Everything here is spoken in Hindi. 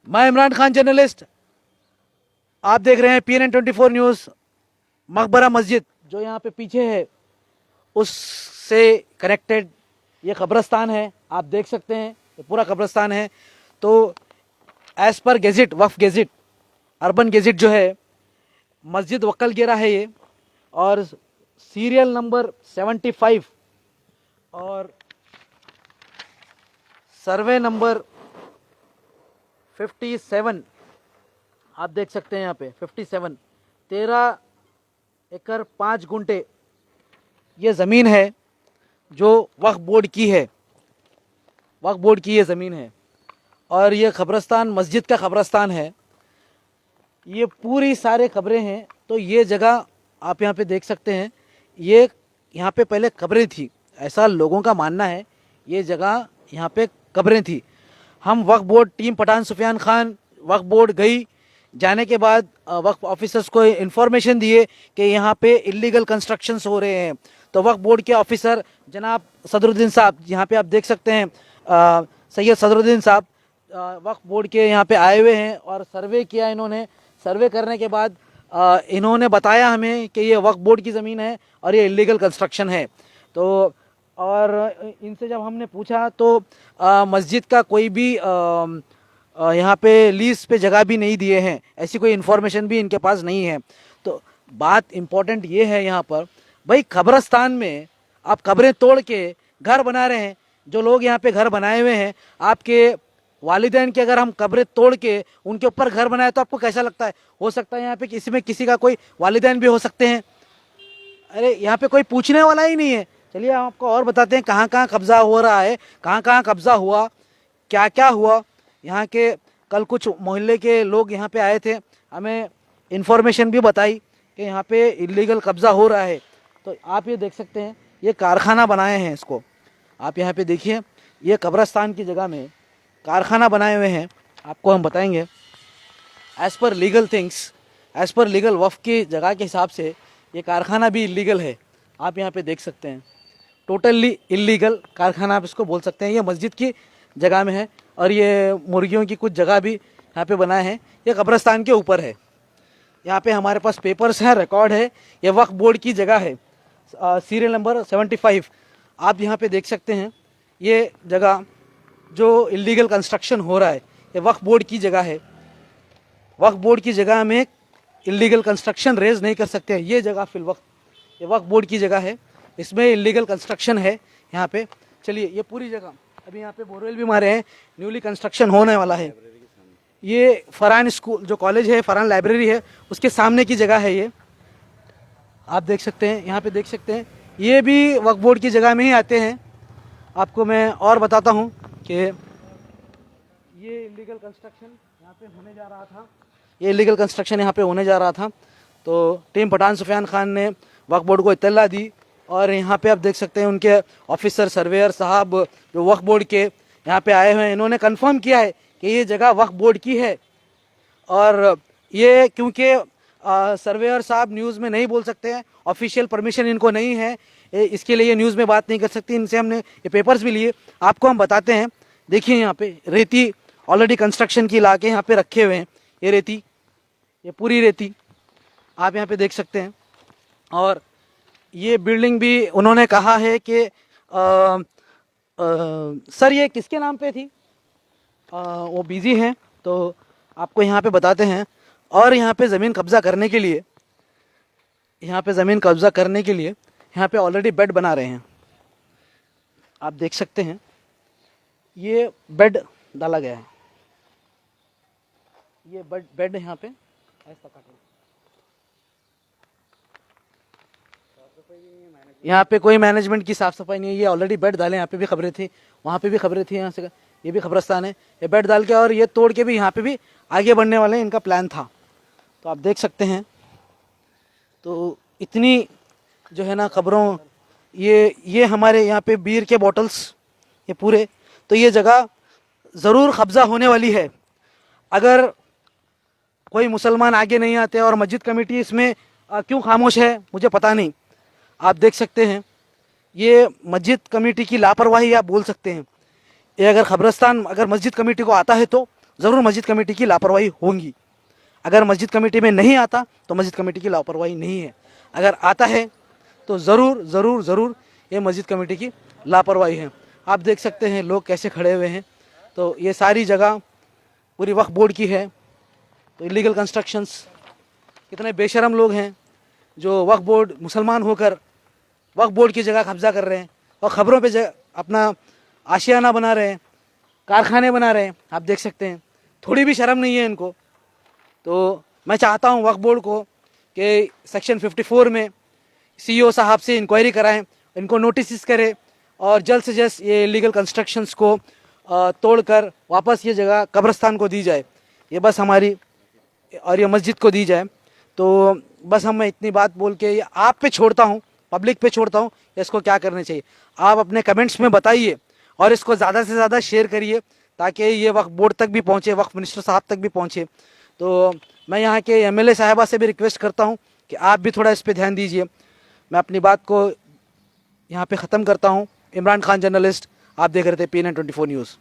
मैं इमरान खान जर्नलिस्ट। आप देख रहे हैं PNN 24 न्यूज़। मकबरा मस्जिद जो यहाँ पे पीछे है उससे कनेक्टेड ये कब्रस्तान है। आप देख सकते हैं ये पूरा कब्रस्तान है। तो एज पर गेजिट, वक्फ गेजिट, अर्बन गेजिट जो है, मस्जिद वक्ल गिरा है ये, और सीरियल नंबर 75 और सर्वे नंबर 57। आप देख सकते हैं यहाँ पे 57, 13 एकड़ 5 गुंठे ये ज़मीन है जो वक्फ बोर्ड की है। वक्फ बोर्ड की ये ज़मीन है और ये कब्रस्तान मस्जिद का कब्रस्तान है। ये पूरी सारे कब्रें हैं। तो ये जगह आप यहाँ पे देख सकते हैं, ये यहाँ पे पहले कब्रें थी, ऐसा लोगों का मानना है। ये जगह यहाँ पे कब्रें थी। हम वक्फ बोर्ड टीम पठान सुफियान खान वक्फ बोर्ड गई। जाने के बाद वक्फ ऑफिसर्स को इन्फॉर्मेशन दिए कि यहाँ पे इलीगल कंस्ट्रक्शंस हो रहे हैं। तो वक्फ बोर्ड के ऑफिसर जनाब सदरुद्दीन साहब, यहाँ पे आप देख सकते हैं सैयद सदरुद्दीन साहब वक्फ बोर्ड के यहाँ पे आए हुए हैं और सर्वे किया इन्होंने। सर्वे करने के बाद इन्होंने बताया हमें कि ये वक्फ बोर्ड की ज़मीन है और ये इलीगल कंस्ट्रक्शन है। तो और इनसे जब हमने पूछा तो मस्जिद का कोई भी यहाँ पे लीज पे जगह भी नहीं दिए हैं, ऐसी कोई इन्फॉर्मेशन भी इनके पास नहीं है। तो बात इम्पोर्टेंट ये है यहाँ पर, भाई कब्रस्तान में आप कब्रें तोड़ के घर बना रहे हैं। जो लोग यहाँ पे घर बनाए हुए हैं, आपके वालिदैन की अगर हम कब्रें तोड़ के उनके ऊपर घर बनाए तो आपको कैसा लगता है? हो सकता है यहाँ पे किसी में किसी का कोई वालिदैन भी हो सकते हैं। अरे यहाँ पे कोई पूछने वाला ही नहीं है। चलिए हम आपको और बताते हैं कहाँ कहाँ कब्जा हो रहा है, कहाँ कहाँ कब्जा हुआ, क्या क्या हुआ। यहाँ के कल कुछ मोहल्ले के लोग यहाँ पे आए थे, हमें इन्फॉर्मेशन भी बताई कि यहाँ पे इलीगल कब्जा हो रहा है। तो आप ये देख सकते हैं, ये कारखाना बनाए हैं इसको। आप यहाँ पे देखिए, ये कब्रस्तान की जगह में कारखाना बनाए हुए हैं। आपको हम बताएंगे as per legal things, as per legal वफ़ की जगह के हिसाब से ये कारखाना भी इलीगल है। आप यहाँ पे देख सकते हैं, टोटली इलीगल कारखाना आप इसको बोल सकते हैं। ये मस्जिद की जगह में है और ये मुर्गियों की कुछ जगह भी यहाँ पे बनाए हैं। ये कब्रस्तान के ऊपर है। यहाँ पे हमारे पास पेपर्स हैं, रिकॉर्ड है। ये वक्फ बोर्ड की जगह है, सीरियल नंबर 75। आप यहाँ पे देख सकते हैं, ये जगह जो इलीगल कंस्ट्रक्शन हो रहा है ये वक्फ बोर्ड की जगह है। वक्फ बोर्ड की जगह में इलीगल कंस्ट्रक्शन रेज नहीं कर सकते हैं। ये जगह फिल वक्त ये वक्फ बोर्ड की जगह है, इसमें इलीगल कंस्ट्रक्शन है यहाँ पे। चलिए, ये पूरी जगह अभी यहाँ पे बोरवेल भी मारे हैं, न्यूली कंस्ट्रक्शन होने वाला है। ये फरहान स्कूल जो कॉलेज है, फरहान लाइब्रेरी है, उसके सामने की जगह है। ये आप देख सकते हैं, यहाँ पे देख सकते हैं, ये भी वक्फ बोर्ड की जगह में ही आते हैं। आपको मैं और बताता हूँ कि ये इलीगल कंस्ट्रक्शन यहाँ पे होने जा रहा था। ये इलीगल कंस्ट्रक्शन यहाँ पे होने जा रहा था। तो टीम पठान सुफियान खान ने वक्फ बोर्ड को इत्तला दी और यहाँ पे आप देख सकते हैं उनके ऑफिसर सर्वेयर साहब जो वक्फ बोर्ड के यहाँ पे आए हुए हैं, इन्होंने कंफर्म किया है कि ये जगह वक्फ बोर्ड की है। और ये क्योंकि सर्वेयर साहब न्यूज़ में नहीं बोल सकते हैं, ऑफिशियल परमिशन इनको नहीं है, इसके लिए ये न्यूज़ में बात नहीं कर सकती। इनसे हमने ये पेपर्स भी लिए, आपको हम बताते हैं। देखिए यहाँ पे रेती ऑलरेडी कंस्ट्रक्शन की ला के यहाँ पे रखे हुए हैं। ये रेती, ये पूरी रेती आप यहाँ पे देख सकते हैं। और ये बिल्डिंग भी उन्होंने कहा है कि सर ये किसके नाम पे थी? वो बिज़ी हैं तो आपको यहाँ पे बताते हैं। और यहाँ पे ज़मीन कब्ज़ा करने के लिए, यहाँ पे ज़मीन कब्ज़ा करने के लिए यहाँ पे ऑलरेडी बेड बना रहे हैं। आप देख सकते हैं, ये बेड डाला गया है। ये बेड यहाँ पे ऐसा काटा, यहाँ पे कोई मैनेजमेंट की साफ सफाई नहीं है। ये ऑलरेडी बेड डाले, यहाँ पे भी खबरें थी, वहाँ पे भी खबरें थी, यहाँ से ये भी खबरस्तान है। ये बेड डाल के और ये तोड़ के भी यहाँ पे भी आगे बढ़ने वाले इनका प्लान था। तो आप देख सकते हैं, तो इतनी जो है ना खबरों, ये हमारे यहाँ पे बीयर के बॉटल्स ये पूरे, तो ये जगह ज़रूर कब्ज़ा होने वाली है अगर कोई मुसलमान आगे नहीं आते। और मस्जिद कमेटी इसमें क्यों खामोश है मुझे पता नहीं। आप देख सकते हैं, ये मस्जिद कमेटी की लापरवाही आप बोल सकते हैं। ये अगर कब्रस्तान अगर मस्जिद कमेटी को आता है तो ज़रूर मस्जिद कमेटी की लापरवाही होंगी। अगर मस्जिद कमेटी में नहीं आता तो मस्जिद कमेटी की लापरवाही नहीं है, अगर आता है तो ज़रूर ज़रूर ज़रूर ये मस्जिद कमेटी की लापरवाही है। आप देख सकते हैं लोग कैसे खड़े हुए हैं। तो ये सारी जगह पूरी वक्फ बोर्ड की है। तो इलीगल कंस्ट्रक्शंस, कितने बेशरम लोग हैं जो वक्फ बोर्ड मुसलमान होकर वक्फ बोर्ड की जगह कब्जा कर रहे हैं और ख़बरों पे अपना आशियाना बना रहे हैं, कारखाने बना रहे हैं। आप देख सकते हैं, थोड़ी भी शर्म नहीं है इनको। तो मैं चाहता हूँ वक्फ बोर्ड को कि सेक्शन 54 में सीईओ साहब से इंक्वायरी कराएं, इनको नोटिस करें और जल्द से जल्द ये इलीगल कंस्ट्रक्शंस को तोड़कर वापस ये जगह कब्रिस्तान को दी जाए, ये बस हमारी, और ये मस्जिद को दी जाए। तो बस हम मैं इतनी बात बोल के ये आप पे छोड़ता हूँ, पब्लिक पे छोड़ता हूँ, इसको क्या करना चाहिए। आप अपने कमेंट्स में बताइए और इसको ज़्यादा से ज़्यादा शेयर करिए ताकि ये वक्फ बोर्ड तक भी पहुँचे, वक्फ मिनिस्टर साहब तक भी पहुँचे। तो मैं यहाँ के एमएलए साहिबा से भी रिक्वेस्ट करता हूँ कि आप भी थोड़ा इस पर ध्यान दीजिए। मैं अपनी बात को यहाँ पे ख़त्म करता हूँ। इमरान खान जर्नलिस्ट, आप देख रहे थे PN24 न्यूज़।